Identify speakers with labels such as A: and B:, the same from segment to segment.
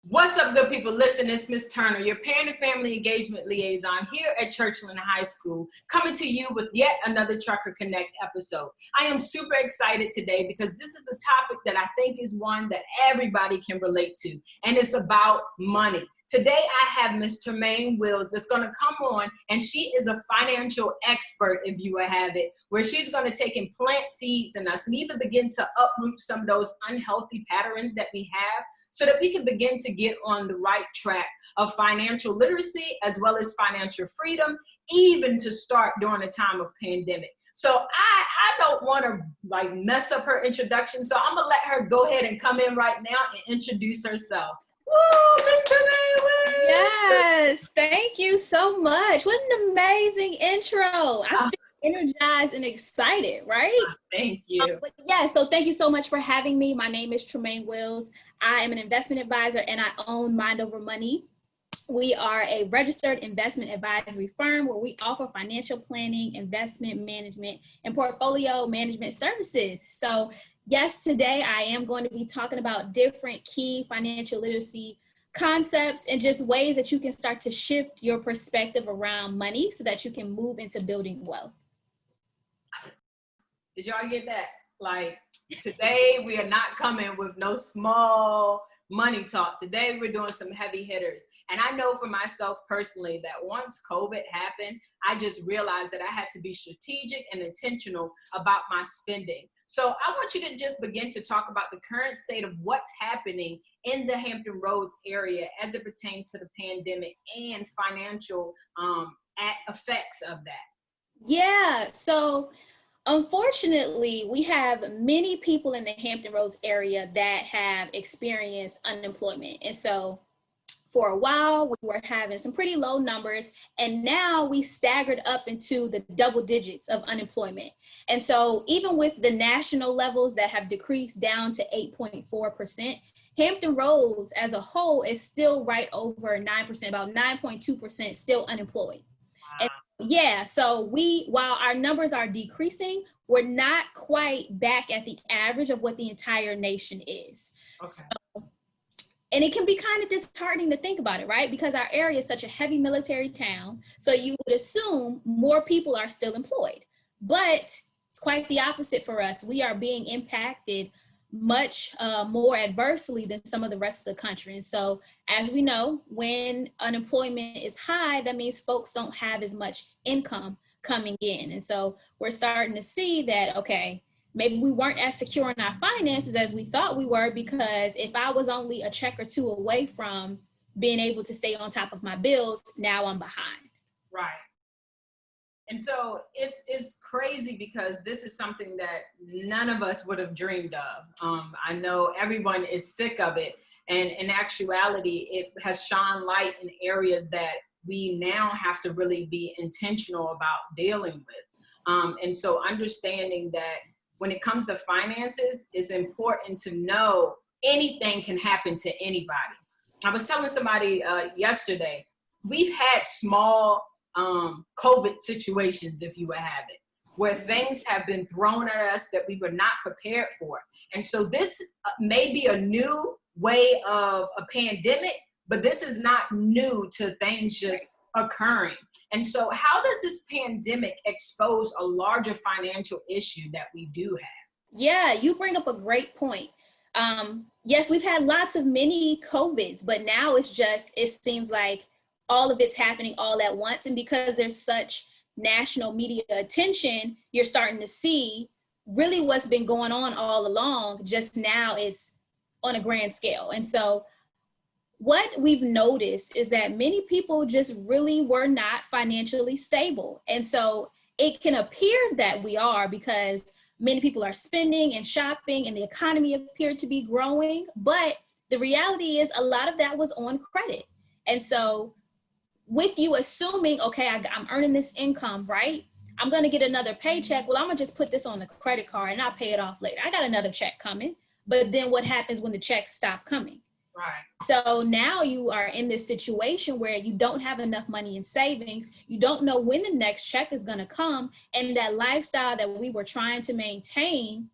A: What's up, good people? Listen, it's Miss Turner, your parent and family engagement liaison here at Churchland High School, coming to you with yet another Trucker Connect episode. I am super excited today because this is a topic that I think is one that everybody can relate to, and it's about money. Today, I have Ms. Tremaine Wills that's going to come on, and she is a financial expert, if you will have it, where she's going to take and plant seeds in us and even begin to uproot some of those unhealthy patterns that we have so that we can begin to get on the right track of financial literacy as well as financial freedom, even to start during a time of pandemic. So I don't want to like mess up her introduction, so I'm going to let her go ahead and come in right now and introduce herself. Woo, Miss Tremaine!
B: Yes, thank you so much. What an amazing intro. I feel energized and excited, right?
A: Thank you.
B: So thank you so much for having me. My name is Tremaine Wills. I am an investment advisor and I own Mind Over Money. We are a registered investment advisory firm where we offer financial planning, investment management, and portfolio management services. So yes, today I am going to be talking about different key financial literacy concepts and just ways that you can start to shift your perspective around money so that you can move into building wealth.
A: Did y'all get that? Like, today we are not coming with no small money talk. Today we're doing some heavy hitters. And I know for myself personally that once COVID happened, I just realized that I had to be strategic and intentional about my spending. So I want you to just begin to talk about the current state of what's happening in the Hampton Roads area as it pertains to the pandemic and financial effects of that.
B: Yeah, so unfortunately, we have many people in the Hampton Roads area that have experienced unemployment. And so for a while, we were having some pretty low numbers, and now we staggered up into the double digits of unemployment. And so even with the national levels that have decreased down to 8.4%, Hampton Roads as a whole is still right over 9%, about 9.2% still unemployed.
A: Wow.
B: And yeah, so while our numbers are decreasing, we're not quite back at the average of what the entire nation is.
A: Okay.
B: So, and it can be kind of disheartening to think about it, right? Because our area is such a heavy military town. So you would assume more people are still employed, but it's quite the opposite for us. We are being impacted much more adversely than some of the rest of the country. And so, as we know, when unemployment is high, that means folks don't have as much income coming in. And so we're starting to see that, okay, maybe we weren't as secure in our finances as we thought we were, because if I was only a check or two away from being able to stay on top of my bills, now I'm behind.
A: Right. And so it's crazy because this is something that none of us would have dreamed of. I know everyone is sick of it. And in actuality, it has shone light in areas that we now have to really be intentional about dealing with. And so understanding that when it comes to finances, it's important to know anything can happen to anybody. I was telling somebody yesterday, we've had small COVID situations, if you would have it, where things have been thrown at us that we were not prepared for. And so this may be a new way of a pandemic, but this is not new to things just occurring. And so how does this pandemic expose a larger financial issue that we do have?
B: Yeah, you bring up a great point. Yes, we've had lots of mini COVIDs, but now it seems like all of it's happening all at once. And because there's such national media attention, you're starting to see really what's been going on all along. Just now it's on a grand scale. And so what we've noticed is that many people just really were not financially stable. And so it can appear that we are, because many people are spending and shopping and the economy appeared to be growing. But the reality is a lot of that was on credit. And so with you assuming, okay, I'm earning this income, right? I'm going to get another paycheck. Well, I'm going to just put this on the credit card and I'll pay it off later. I got another check coming. But then what happens when the checks stop coming?
A: Right.
B: So now you are in this situation where you don't have enough money in savings. You don't know when the next check is going to come. And that lifestyle that we were trying to maintain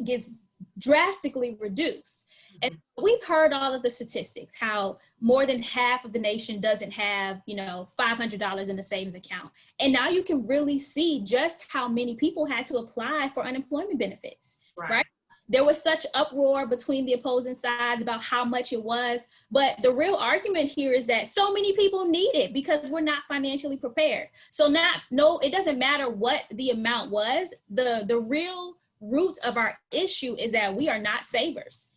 B: gets drastically reduced. And we've heard all of the statistics, how more than half of the nation doesn't have, $500 in a savings account. And now you can really see just how many people had to apply for unemployment benefits, right? There was such uproar between the opposing sides about how much it was. But the real argument here is that so many people need it because we're not financially prepared. So it doesn't matter what the amount was. The real root of our issue is that we are not savers.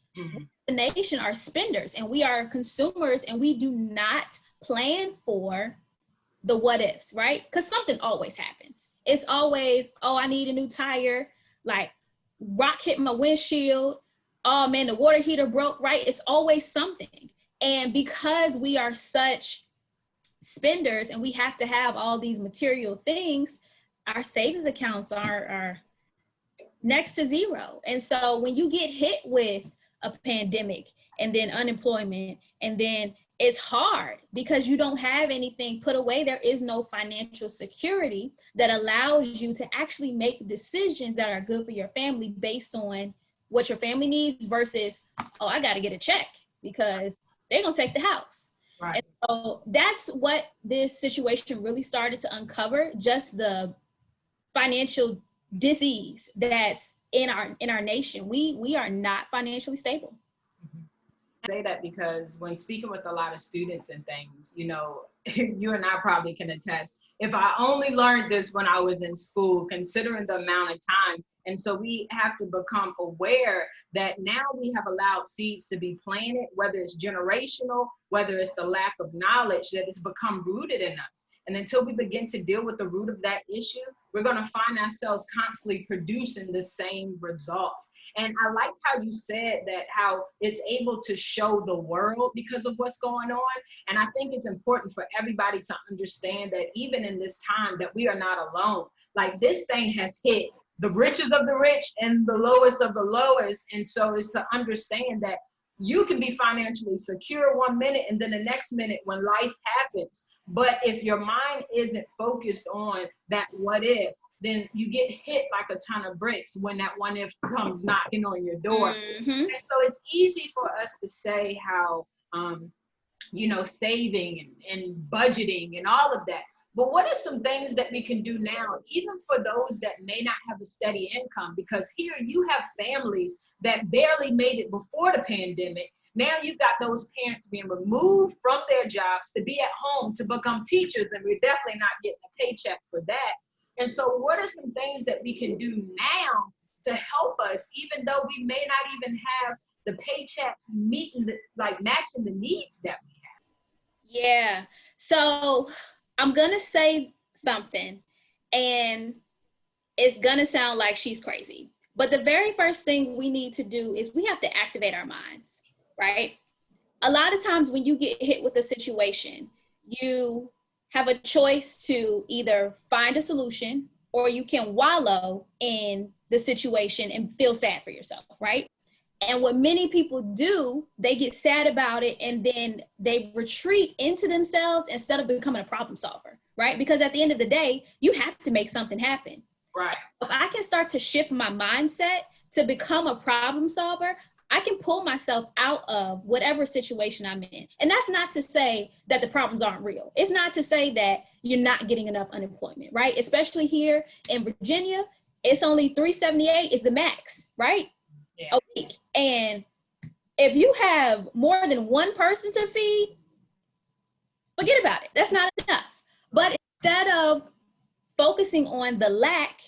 B: The nation are spenders, and we are consumers, and we do not plan for the what ifs, right? Because something always happens. It's always, oh, I need a new tire. Like, rock hit my windshield. Oh man, the water heater broke, right? It's always something. And because we are such spenders and we have to have all these material things, our savings accounts are next to zero. And so when you get hit with a pandemic and then unemployment, and then it's hard because you don't have anything put away. There is no financial security that allows you to actually make decisions that are good for your family based on what your family needs versus, oh, I got to get a check because they're going to take the house. Right. And so that's what this situation really started to uncover, just the financial disease that's in our nation. We are not financially stable.
A: Say that because when speaking with a lot of students and things, you and I probably can attest, if I only learned this when I was in school, considering the amount of time. And so we have to become aware that now we have allowed seeds to be planted, whether it's generational, whether it's the lack of knowledge that has become rooted in us. And until we begin to deal with the root of that issue, we're going to find ourselves constantly producing the same results. And I like how you said that, how it's able to show the world because of what's going on. And I think it's important for everybody to understand that even in this time that we are not alone. Like, this thing has hit the richest of the rich and the lowest of the lowest. And so it's to understand that you can be financially secure one minute and then the next minute when life happens. But if your mind isn't focused on that what if, then you get hit like a ton of bricks when that one if comes knocking on your door. Mm-hmm. And so it's easy for us to say how, saving and budgeting and all of that. But what are some things that we can do now, even for those that may not have a steady income? Because here you have families that barely made it before the pandemic. Now you've got those parents being removed from their jobs to be at home to become teachers, and we're definitely not getting a paycheck for that. And so what are some things that we can do now to help us, even though we may not even have the paycheck matching the needs that we have?
B: Yeah. So I'm going to say something, and it's going to sound like she's crazy. But the very first thing we need to do is we have to activate our minds, right? A lot of times when you get hit with a situation, you have a choice to either find a solution or you can wallow in the situation and feel sad for yourself, right? And what many people do, they get sad about it and then they retreat into themselves instead of becoming a problem solver, right? Because at the end of the day, you have to make something happen.
A: Right.
B: If I can start to shift my mindset to become a problem solver, I can pull myself out of whatever situation I'm in. And that's not to say that the problems aren't real. It's not to say that you're not getting enough unemployment, right? Especially here in Virginia, it's only $378 is the max, right?
A: Yeah.
B: A week. And if you have more than one person to feed, forget about it. That's not enough. But instead of focusing on the lack,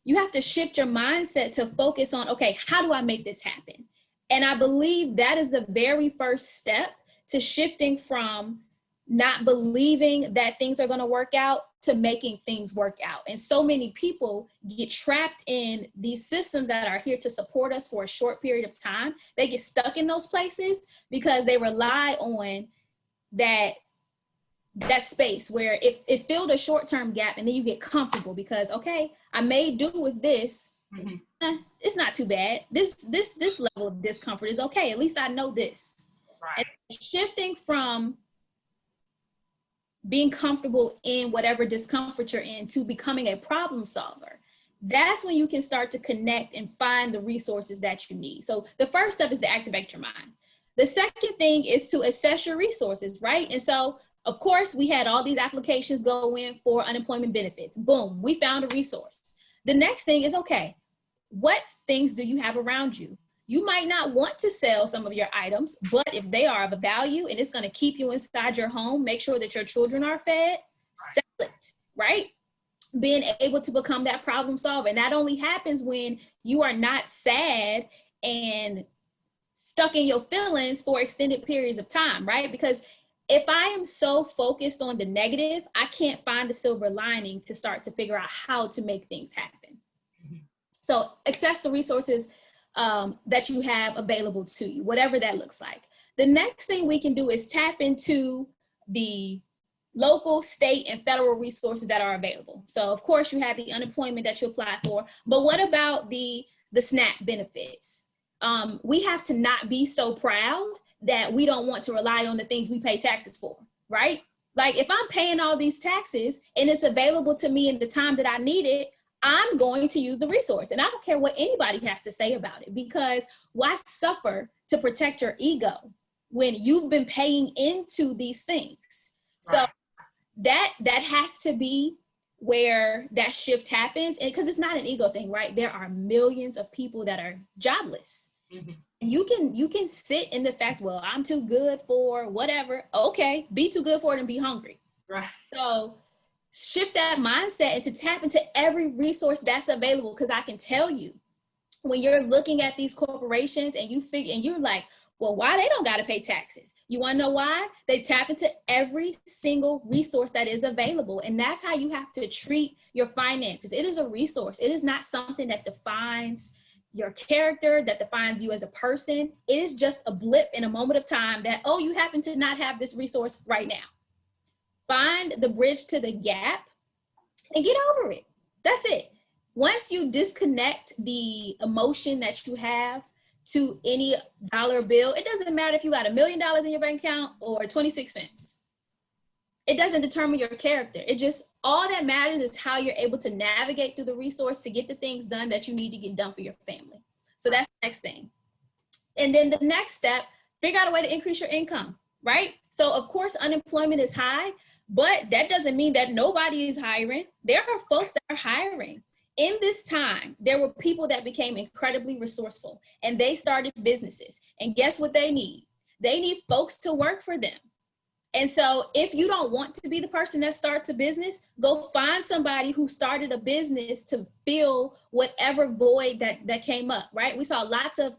B: you have to shift your mindset to focus on, okay, how do I make this happen? And I believe that is the very first step to shifting from not believing that things are going to work out to making things work out. And so many people get trapped in these systems that are here to support us for a short period of time. They get stuck in those places because they rely on that space where it filled a short-term gap, and then you get comfortable because, okay, I may do with this. Mm-hmm. It's not too bad. This level of discomfort is okay. At least I know this.
A: Right.
B: And shifting from being comfortable in whatever discomfort you're in to becoming a problem solver, that's when you can start to connect and find the resources that you need. So the first step is to activate your mind. The second thing is to assess your resources, right? And so, of course, we had all these applications go in for unemployment benefits. Boom, we found a resource. The next thing is, okay, what things do you have around you? You might not want to sell some of your items, but if they are of a value and it's going to keep you inside your home, make sure that your children are fed, sell it, right? Being able to become that problem solver. And that only happens when you are not sad and stuck in your feelings for extended periods of time, right? Because if I am so focused on the negative, I can't find a silver lining to start to figure out how to make things happen. Mm-hmm. So access the resources that you have available to you, whatever that looks like. The next thing we can do is tap into the local, state, and federal resources that are available. So of course you have the unemployment that you apply for, but what about the SNAP benefits? We have to not be so proud that we don't want to rely on the things we pay taxes for, right? Like if I'm paying all these taxes and it's available to me in the time that I need it, I'm going to use the resource. And I don't care what anybody has to say about it, because why suffer to protect your ego when you've been paying into these things? So that has to be where that shift happens. And because it's not an ego thing, right? There are millions of people that are jobless. Mm-hmm. You can sit in the fact, well, I'm too good for whatever. Okay, be too good for it and be hungry. Right. So shift that mindset and to tap into every resource that's available. Because I can tell you, when you're looking at these corporations and you figure, and you're like, well, why they don't got to pay taxes? You want to know why? They tap into every single resource that is available. And that's how you have to treat your finances. It is a resource. It is not something that defines your character, that defines you as a person. It is just a blip in a moment of time that, oh, you happen to not have this resource right now. Find the bridge to the gap and get over it. That's it. Once you disconnect the emotion that you have to any dollar bill, it doesn't matter if you got $1 million in your bank account or 26 cents. It doesn't determine your character. It just, all that matters is how you're able to navigate through the resource to get the things done that you need to get done for your family. So that's the next thing. And then the next step, figure out a way to increase your income, right? So of course, unemployment is high, but that doesn't mean that nobody is hiring. There are folks that are hiring. In this time, there were people that became incredibly resourceful and they started businesses. And guess what they need? They need folks to work for them. And so if you don't want to be the person that starts a business, go find somebody who started a business to fill whatever void that came up, right? We saw lots of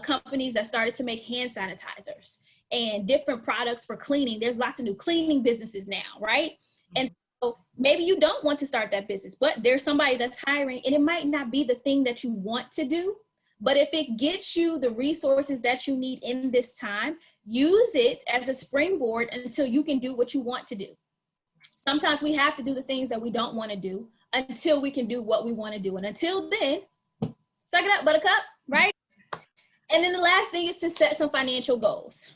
B: companies that started to make hand sanitizers and different products for cleaning. There's lots of new cleaning businesses now, right? And so maybe you don't want to start that business, but there's somebody that's hiring, and it might not be the thing that you want to do, but if it gets you the resources that you need in this time, use it as a springboard until you can do what you want to do. Sometimes we have to do the things that we don't want to do until we can do what we want to do. And until then, suck it up, buttercup, right? And then the last thing is to set some financial goals.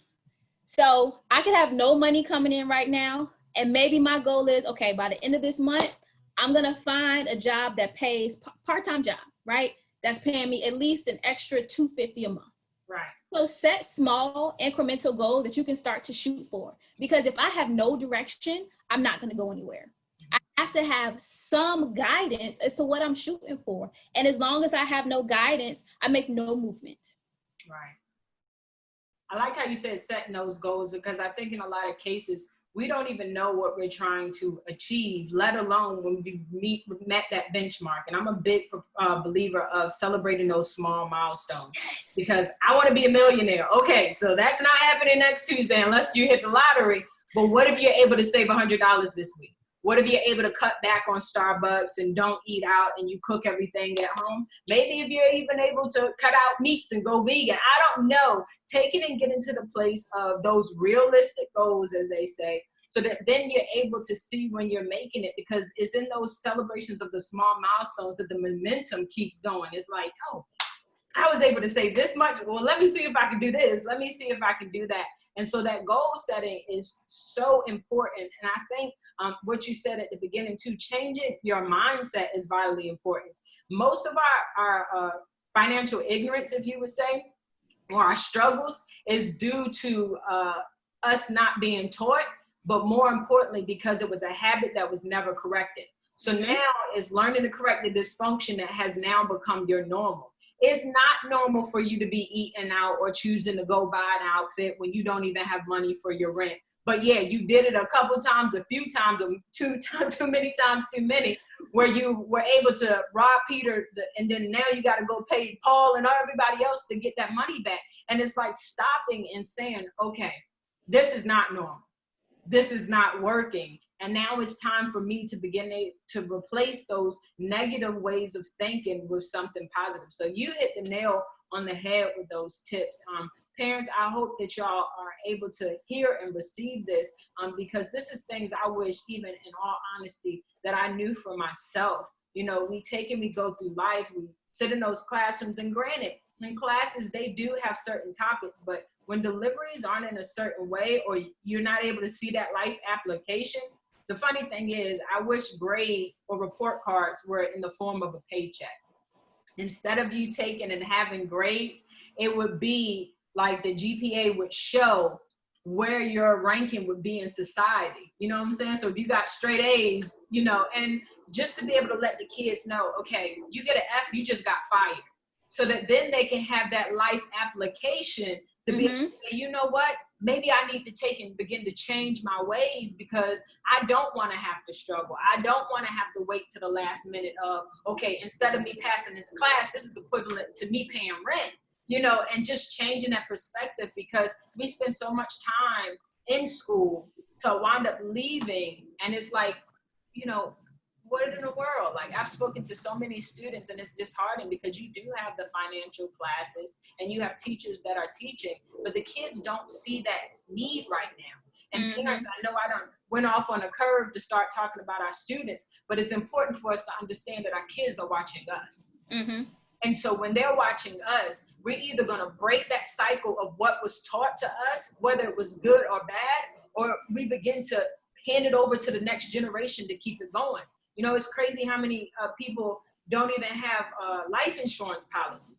B: So I could have no money coming in right now. And maybe my goal is, okay, by the end of this month, I'm going to find a job that pays part-time job, right? That's paying me at least an extra $250 a month. Right. So set small incremental goals that you can start to shoot for. Because if I have no direction, I'm not going to go anywhere. I have to have some guidance as to what I'm shooting for. And as long as I have no guidance, I make no movement.
A: Right. I like how you said setting those goals, because I think in a lot of cases, we don't even know what we're trying to achieve, let alone when we met that benchmark. And I'm a big believer of celebrating those small milestones. Yes. Because I want to be a millionaire. Okay, so that's not happening next Tuesday unless you hit the lottery. But what if you're able to save $100 this week? What if you're able to cut back on Starbucks and don't eat out and you cook everything at home? Maybe if you're even able to cut out meats and go vegan. I don't know. Take it and get into the place of those realistic goals, as they say, so that then you're able to see when you're making it, because it's in those celebrations of the small milestones that the momentum keeps going. It's like, oh, I was able to save this much. Well, let me see if I can do this. Let me see if I can do that. And so that goal setting is so important. And I think what you said at the beginning too, changing your mindset is vitally important. Most of our financial ignorance, if you would say, or our struggles is due to us not being taught, but more importantly, because it was a habit that was never corrected. So now it's learning to correct the dysfunction that has now become your normal. It's not normal for you to be eating out or choosing to go buy an outfit when you don't even have money for your rent. But yeah, you did it a couple times, a few times, or too many times too many, where you were able to rob Peter, and then now you got to go pay Paul and everybody else to get that money back. And it's like stopping and saying, okay, this is not normal. This is not working. And now it's time for me to begin to replace those negative ways of thinking with something positive. So you hit the nail on the head with those tips. Parents, I hope that y'all are able to hear and receive this, because this is things I wish, even in all honesty, that I knew for myself. You know, we go through life, we sit in those classrooms, and granted, in classes, they do have certain topics, but when deliveries aren't in a certain way, or you're not able to see that life application, the funny thing is, I wish grades or report cards were in the form of a paycheck. Instead of you taking and having grades, it would be like the GPA would show where your ranking would be in society. You know what I'm saying? So if you got straight A's, you know, and just to be able to let the kids know, okay, you get an F, you just got fired. So that then they can have that life application to be, you know what, maybe I need to take and begin to change my ways, because I don't want to have to struggle. I don't want to have to wait to the last minute of, okay, instead of me passing this class, this is equivalent to me paying rent, you know, and just changing that perspective, because we spend so much time in school to wind up leaving. And it's like, you know, what in the world? Like, I've spoken to so many students, and it's disheartening, because you do have the financial classes and you have teachers that are teaching, but the kids don't see that need right now. And parents, I know I don't went off on a curve to start talking about our students, but it's important for us to understand that our kids are watching us. And so when they're watching us, we're either going to break that cycle of what was taught to us, whether it was good or bad, or we begin to hand it over to the next generation to keep it going. You know, it's crazy how many people don't even have life insurance policies.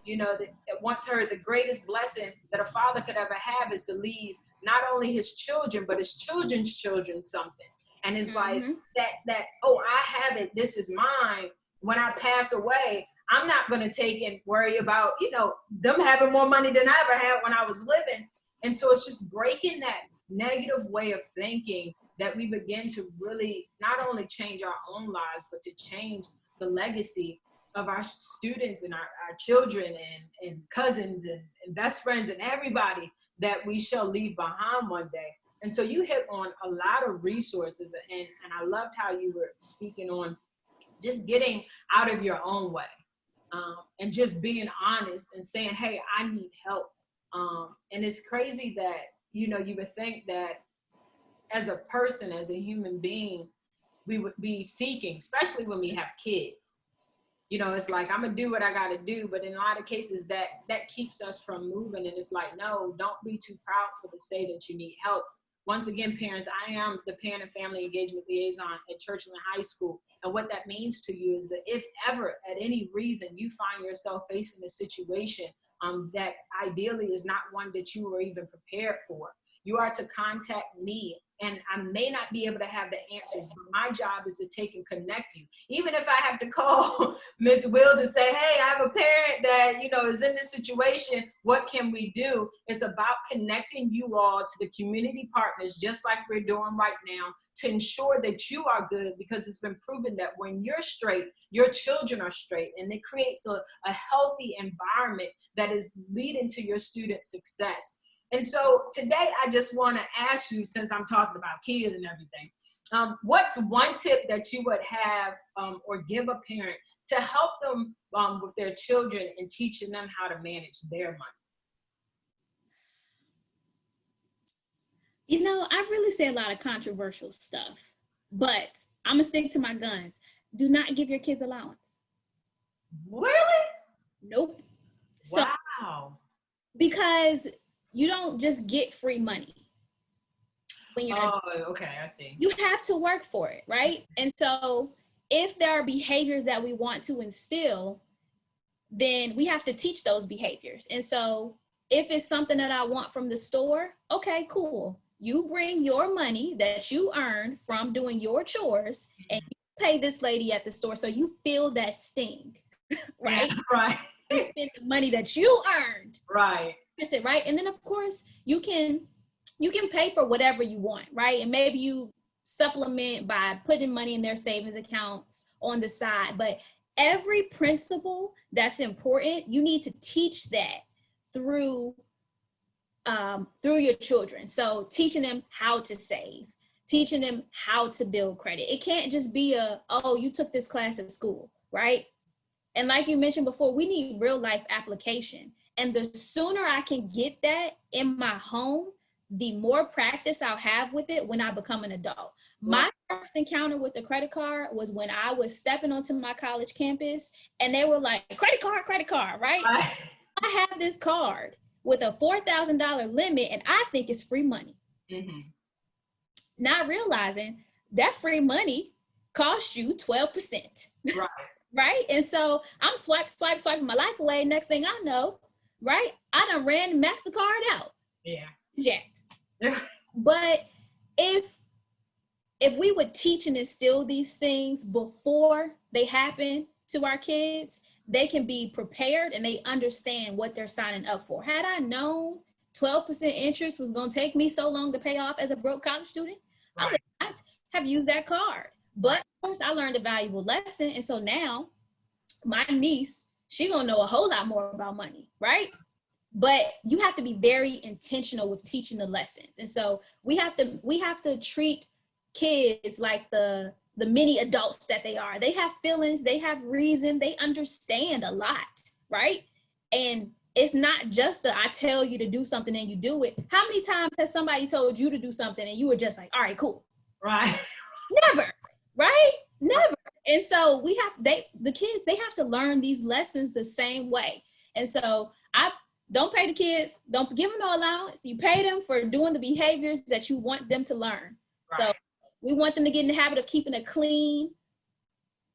A: You know, that once heard the greatest blessing that a father could ever have is to leave not only his children, but his children's children something. And it's like that, oh, I have it, this is mine. When I pass away, I'm not going to take and worry about, you know, them having more money than I ever had when I was living. And so it's just breaking that negative way of thinking, that we begin to really not only change our own lives, but to change the legacy of our students and our children and cousins and best friends and everybody that we shall leave behind one day. And so you hit on a lot of resources, and I loved how you were speaking on just getting out of your own way, and just being honest and saying, hey, I need help. And it's crazy that, you know, you would think that as a person, as a human being, we would be seeking, especially when we have kids. You know, it's like, I'm gonna do what I gotta do, but in a lot of cases that keeps us from moving. And it's like, no, don't be too proud to say that you need help. Once again, parents, I am the parent and family engagement liaison at Churchland High School. And what that means to you is that if ever at any reason you find yourself facing a situation that ideally is not one that you were even prepared for, you are to contact me. And I may not be able to have the answers, but my job is to take and connect you. Even if I have to call Ms. Wills and say, hey, I have a parent that, you know, is in this situation, what can we do? It's about connecting you all to the community partners, just like we're doing right now, to ensure that you are good, because it's been proven that when you're straight, your children are straight, and it creates a healthy environment that is leading to your student success. And so today, I just want to ask you, since I'm talking about kids and everything, what's one tip that you would have or give a parent to help them with their children and teaching them how to manage their money?
B: You know, I really say a lot of controversial stuff, but I'm going to stick to my guns. Do not give your kids allowance.
A: Really?
B: Nope.
A: Wow.
B: So, because you don't just get free money. When you're,
A: okay, I see.
B: You have to work for it, right? And so if there are behaviors that we want to instill, then we have to teach those behaviors. And so if it's something that I want from the store, okay, cool. You bring your money that you earned from doing your chores and you pay this lady at the store so you feel that sting, right?
A: Yeah, right.
B: You spend the money that you earned.
A: Right.
B: Right. And then of course you can pay for whatever you want, right? And maybe you supplement by putting money in their savings accounts on the side. But every principle that's important, you need to teach that through through your children. So teaching them how to save, teaching them how to build credit. It can't just be oh, you took this class at school, right? And like you mentioned before, we need real life application. And the sooner I can get that in my home, the more practice I'll have with it when I become an adult. My first encounter with the credit card was when I was stepping onto my college campus and they were like, credit card, right? I have this card with a $4,000 limit and I think it's free money. Mm-hmm. Not realizing that free money costs you 12%.
A: Right.
B: Right? And so I'm swiping my life away. Next thing I know, right? I done ran MasterCard out.
A: Yeah.
B: But if we would teach and instill these things before they happen to our kids, they can be prepared and they understand what they're signing up for. Had I known 12% interest was going to take me so long to pay off as a broke college student, right, I would not have used that card. But of course, I learned a valuable lesson. And so now my niece, she gonna know a whole lot more about money, right? But you have to be very intentional with teaching the lessons. And so we have to treat kids like the mini adults that they are. They have feelings, they have reason, they understand a lot, right? And it's not just I tell you to do something and you do it. How many times has somebody told you to do something and you were just like, all right, cool.
A: Right.
B: Never, right? Never. And so the kids, they have to learn these lessons the same way. And so I don't pay the kids, don't give them no allowance. You pay them for doing the behaviors that you want them to learn. Right. So we want them to get in the habit of keeping a clean,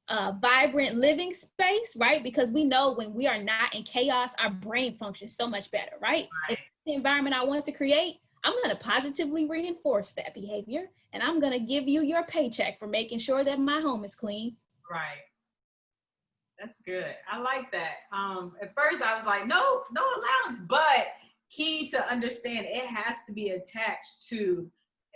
B: vibrant living space, right? Because we know when we are not in chaos, our brain functions so much better, right? If the environment I want to create, I'm going to positively reinforce that behavior, and I'm going to give you your paycheck for making sure that my home is clean.
A: Right. That's good. I like that. At first I was like, no allowance, but key to understand, it has to be attached to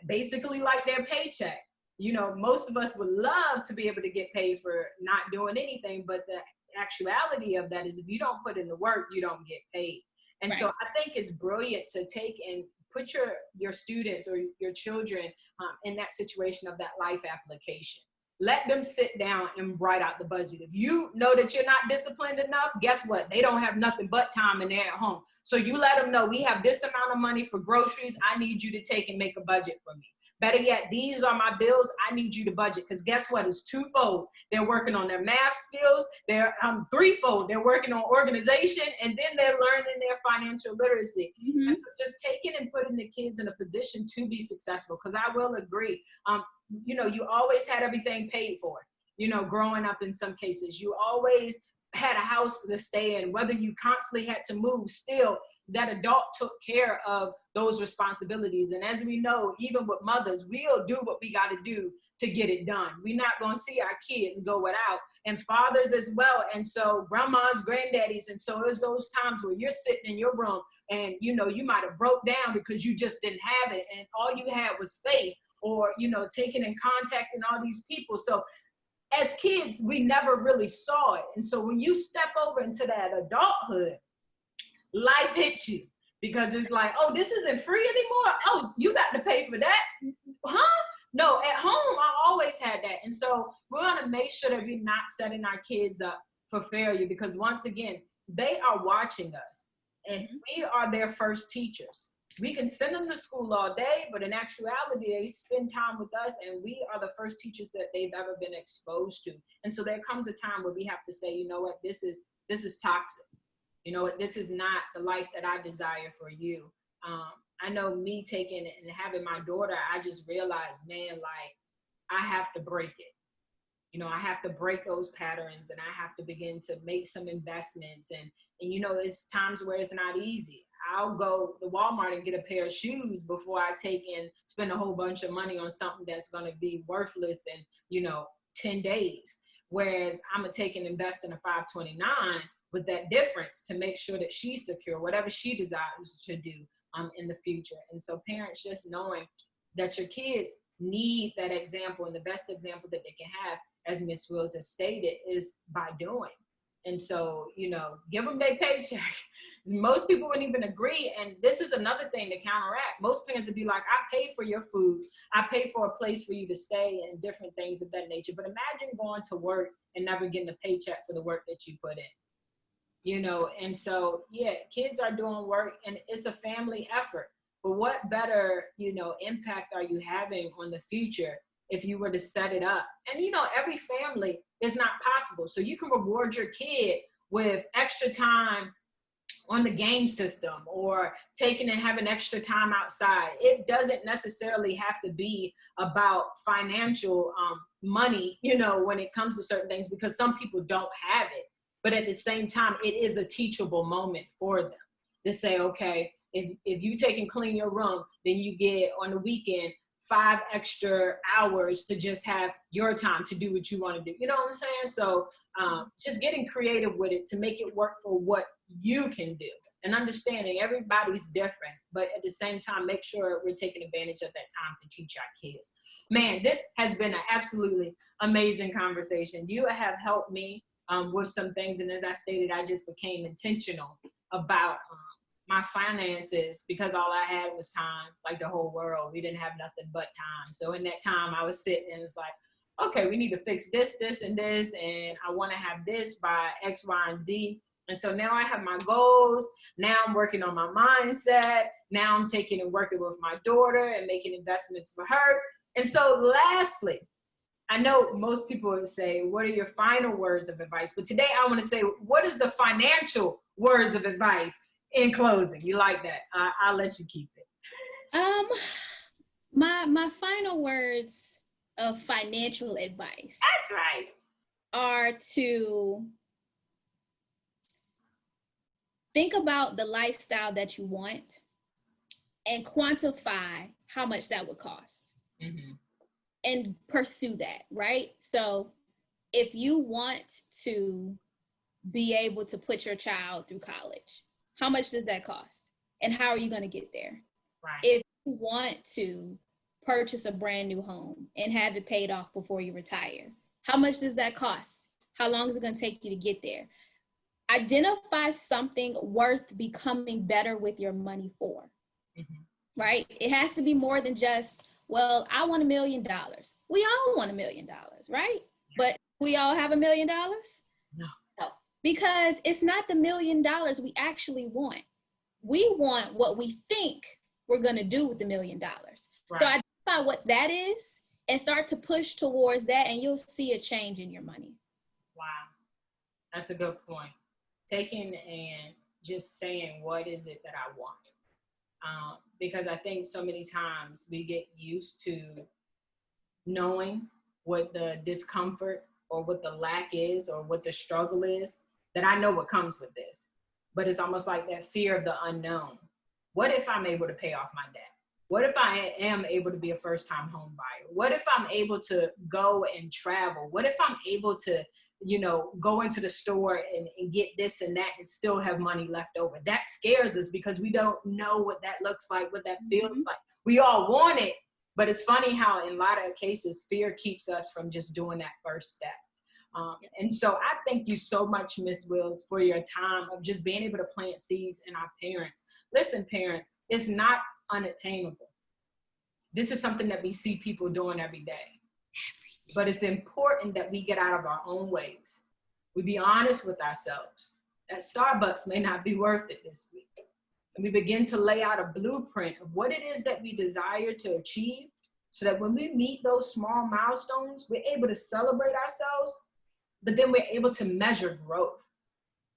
A: basically like their paycheck. You know, most of us would love to be able to get paid for not doing anything, but the actuality of that is if you don't put in the work, you don't get paid. And so I think it's brilliant to take and put your students or your children in that situation of that life application. Let them sit down and write out the budget. If you know that you're not disciplined enough, guess what? They don't have nothing but time and they're at home. So you let them know, we have this amount of money for groceries. I need you to take and make a budget for me. Better yet, these are my bills. I need you to budget, because guess what? It's twofold. They're working on their math skills. They're threefold. They're working on organization, and then they're learning their financial literacy. Mm-hmm. And so just taking and putting the kids in a position to be successful, because I will agree. You know, you always had everything paid for. You know, growing up in some cases, you always had a house to stay in, whether you constantly had to move, still that adult took care of those responsibilities. And as we know, even with mothers, we'll do what we got to do to get it done. We're not going to see our kids go without, and fathers as well. And so grandmas, granddaddies. And so there's those times where you're sitting in your room and, you know, you might have broke down because you just didn't have it. And all you had was faith, or, you know, taking and contacting all these people. So as kids, we never really saw it. And so when you step over into that adulthood, life hits you, because it's like, oh, this isn't free anymore. Oh, you got to pay for that. Huh? No, at home, I always had that. And so we're going to make sure that we're not setting our kids up for failure, because once again, they are watching us and we are their first teachers. We can send them to school all day, but in actuality, they spend time with us, and we are the first teachers that they've ever been exposed to. And so there comes a time where we have to say, you know what, this is toxic. You know what, this is not the life that I desire for you. I know me taking it and having my daughter, I just realized, man, like, I have to break it. You know, I have to break those patterns, and I have to begin to make some investments. And you know, it's times where it's not easy. I'll go to Walmart and get a pair of shoes before I take and spend a whole bunch of money on something that's going to be worthless in, 10 days. Whereas I'm going to take and invest in a 529 with that difference to make sure that she's secure, whatever she desires to do in the future. And so parents just knowing that your kids need that example, and the best example that they can have, as Miss Wills has stated, is by doing. And so, give them their paycheck. Most people wouldn't even agree. And this is another thing to counteract. Most parents would be like, I pay for your food. I pay for a place for you to stay and different things of that nature. But imagine going to work and never getting a paycheck for the work that you put in. And so, yeah, kids are doing work and it's a family effort. But what better, impact are you having on the future if you were to set it up? And, every family is not possible. So you can reward your kid with extra time on the game system or taking and having extra time outside. It doesn't necessarily have to be about financial money, when it comes to certain things, because some people don't have it. But at the same time, it is a teachable moment for them to say, okay, if you take and clean your room, then you get on the weekend 5 extra hours to just have your time to do what you want to do. You know what I'm saying? So just getting creative with it to make it work for what you can do, and understanding everybody's different, but at the same time, make sure we're taking advantage of that time to teach our kids. Man, this has been an absolutely amazing conversation. You have helped me with some things. And as I stated, I just became intentional about my finances because all I had was time, like the whole world. We didn't have nothing but time. So in that time I was sitting and it's like, okay, we need to fix this, this, and this. And I want to have this by X, Y, and Z. And so now I have my goals. Now I'm working on my mindset. Now I'm taking and working with my daughter and making investments for her. And so lastly, I know most people would say, what are your final words of advice? But today I want to say, what is the financial words of advice in closing? You like that? I'll let you keep it.
B: My final words of financial advice.
A: That's right.
B: Are to think about the lifestyle that you want and quantify how much that would cost. Mm-hmm. And pursue that, right? So if you want to be able to put your child through college, how much does that cost? And how are you going to get there? Right. If you want to purchase a brand new home and have it paid off before you retire, how much does that cost? How long is it going to take you to get there? Identify something worth becoming better with your money for, mm-hmm. Right? It has to be more than just, well, I want $1 million. We all want $1 million, right? But we all have $1 million? No. Because it's not the $1 million we actually want. We want what we think we're going to do with the $1 million. Right. So identify what that is and start to push towards that, and you'll see a change in your money.
A: Wow. That's a good point. Taking and just saying, what is it that I want? Because I think so many times we get used to knowing what the discomfort or what the lack is or what the struggle is, that I know what comes with this. But it's almost like that fear of the unknown. What if I'm able to pay off my debt? What if I am able to be a first-time home buyer? What if I'm able to go and travel? What if I'm able to, go into the store and get this and that and still have money left over? That scares us because we don't know what that looks like, what that feels mm-hmm. like. We all want it, but it's funny how in a lot of cases, fear keeps us from just doing that first step. And so I thank you so much, Ms. Wills, for your time of just being able to plant seeds in our parents. Listen, parents, it's not unattainable. This is something that we see people doing every day. But it's important that we get out of our own ways. We be honest with ourselves. That Starbucks may not be worth it this week. And we begin to lay out a blueprint of what it is that we desire to achieve so that when we meet those small milestones, we're able to celebrate ourselves, but then we're able to measure growth.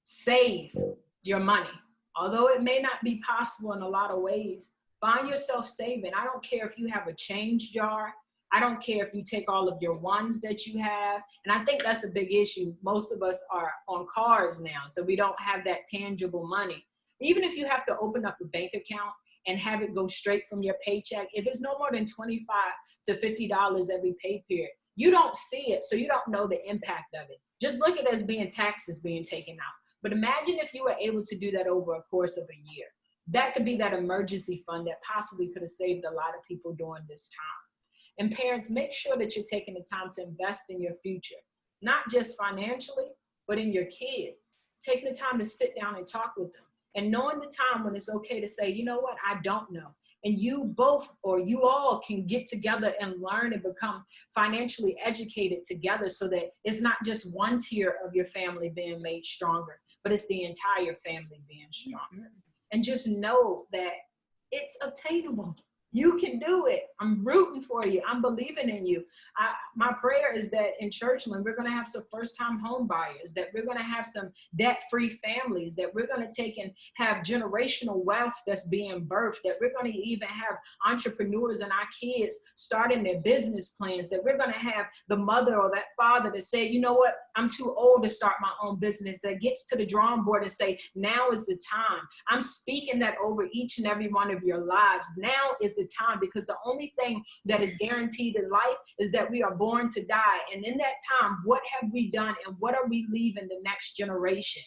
A: Save your money. Although it may not be possible in a lot of ways, find yourself saving. I don't care if you have a change jar. I don't care if you take all of your ones that you have. And I think that's the big issue. Most of us are on cards now, so we don't have that tangible money. Even if you have to open up a bank account and have it go straight from your paycheck, if it's no more than $25 to $50 every pay period, you don't see it, so you don't know the impact of it. Just look at it as being taxes being taken out. But imagine if you were able to do that over a course of a year. That could be that emergency fund that possibly could have saved a lot of people during this time. And parents, make sure that you're taking the time to invest in your future, not just financially, but in your kids. Taking the time to sit down and talk with them, and knowing the time when it's okay to say, you know what, I don't know. And you both, or you all, can get together and learn and become financially educated together, so that it's not just one tier of your family being made stronger, but it's the entire family being stronger. And just know that it's obtainable. You can do it. I'm rooting for you. I'm believing in you. My prayer is that in Churchland, we're going to have some first-time home buyers, that we're going to have some debt-free families, that we're going to take and have generational wealth that's being birthed, that we're going to even have entrepreneurs and our kids starting their business plans, that we're going to have the mother or that father that say, you know what, I'm too old to start my own business, that gets to the drawing board and say, now is the time. I'm speaking that over each and every one of your lives. Now is the time, because the only thing that is guaranteed in life is that we are born to die. And in that time, what have we done and what are we leaving the next generation?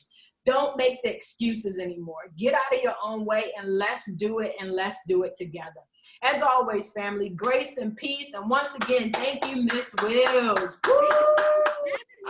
A: Don't make the excuses anymore. Get out of your own way and let's do it, and let's do it together. As always, family, grace and peace. And once again, thank you, Miss Wills. Woo!